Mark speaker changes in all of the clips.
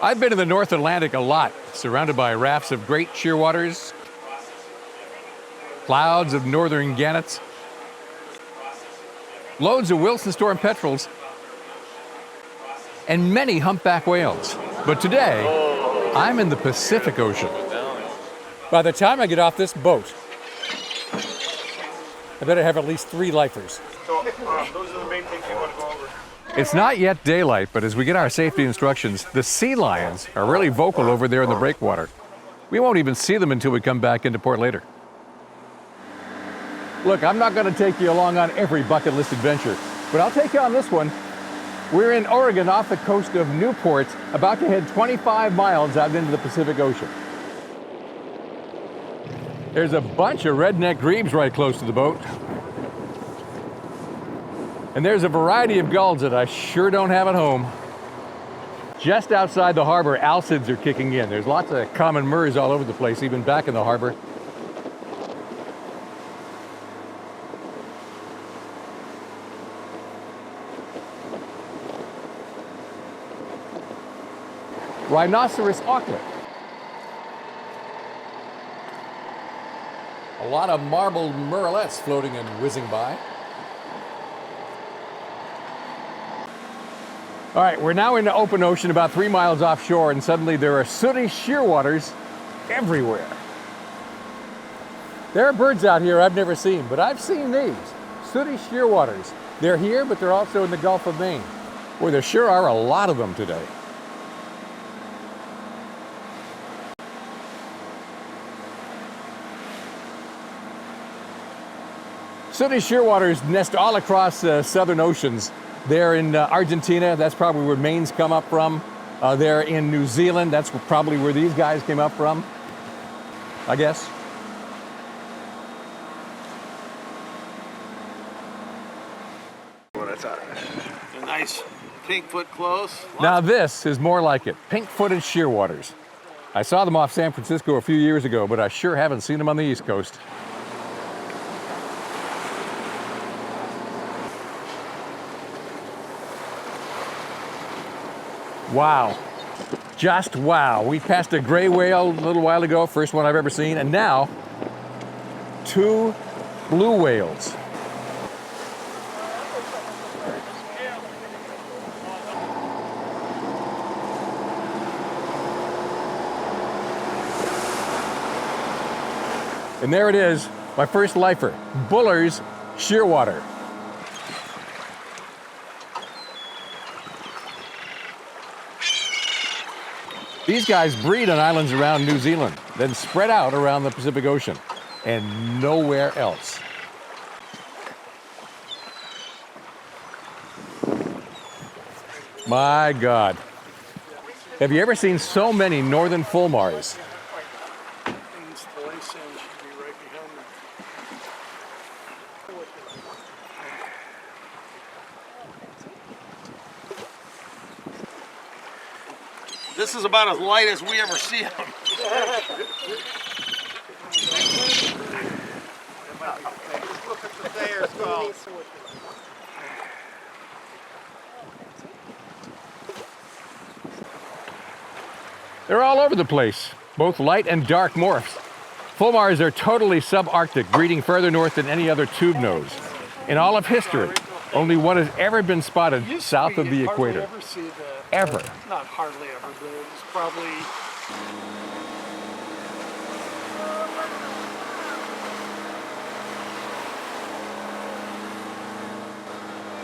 Speaker 1: I've been in the North Atlantic a lot, surrounded by rafts of great shearwaters, clouds of northern gannets, loads of Wilson storm petrels, and many humpback whales. But today, I'm in the Pacific Ocean. By the time I get off this boat, I better have at least 3 lifers.
Speaker 2: So those are the main things you want to go over.
Speaker 1: It's not yet daylight, but as we get our safety instructions, the sea lions are really vocal over there in the breakwater. We won't even see them until we come back into port later. Look, I'm not going to take you along on every bucket list adventure, but I'll take you on this one. We're in Oregon off the coast of Newport, about to head 25 miles out into the Pacific Ocean. There's a bunch of redneck grebes right close to the boat. And there's a variety of gulls that I sure don't have at home. Just outside the harbor, alcids are kicking in. There's lots of common murres all over the place, even back in the harbor. Rhinoceros auklet. A lot of marbled murrelets floating and whizzing by. All right, we're now in the open ocean about 3 miles offshore, and suddenly there are sooty shearwaters everywhere. There are birds out here I've never seen, but I've seen these, sooty shearwaters. They're here, but they're also in the Gulf of Maine, where there sure are a lot of them today. Sooty shearwaters nest all across southern oceans. They're in Argentina, that's probably where Maine's come up from. They're in New Zealand, that's probably where these guys came up from, I guess.
Speaker 2: Nice pink-foot clothes.
Speaker 1: Now this is more like it, pink-footed shearwaters. I saw them off San Francisco a few years ago, but I sure haven't seen them on the East Coast. Wow, just wow. We passed a gray whale a little while ago, first one I've ever seen, and now 2 blue whales. And there it is, my first lifer, Buller's shearwater. These guys breed on islands around New Zealand, then spread out around the Pacific Ocean, and nowhere else. My God. Have you ever seen so many northern fulmars?
Speaker 2: This is about as light as we ever see them. Look at the Thayer's gulls.
Speaker 1: They're all over the place, both light and dark morphs. Fulmars are totally subarctic, breeding further north than any other tube nose. In all of history, only one has ever been spotted south of the equator. Ever.
Speaker 3: Not hardly ever, but it's probably...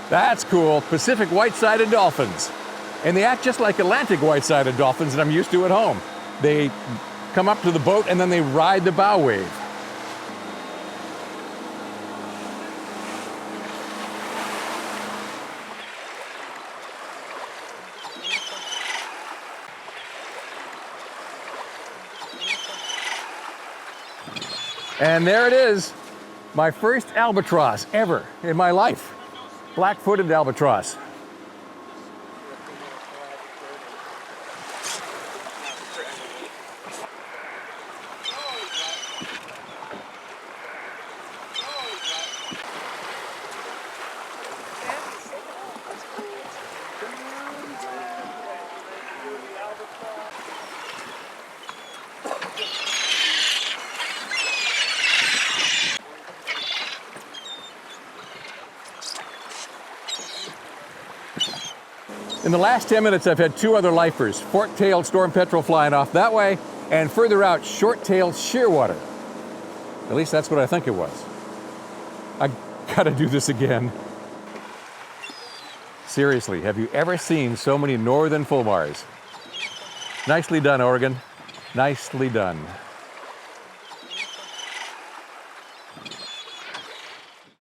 Speaker 1: That's cool. Pacific white-sided dolphins. And they act just like Atlantic white-sided dolphins that I'm used to at home. They come up to the boat and then they ride the bow wave. And there it is, my first albatross ever in my life. Black-footed albatross. In the last 10 minutes, I've had two other lifers, fork-tailed storm petrel flying off that way, and further out, short-tailed shearwater. At least that's what I think it was. I gotta do this again. Seriously, have you ever seen so many northern fulmars? Nicely done, Oregon. Nicely done.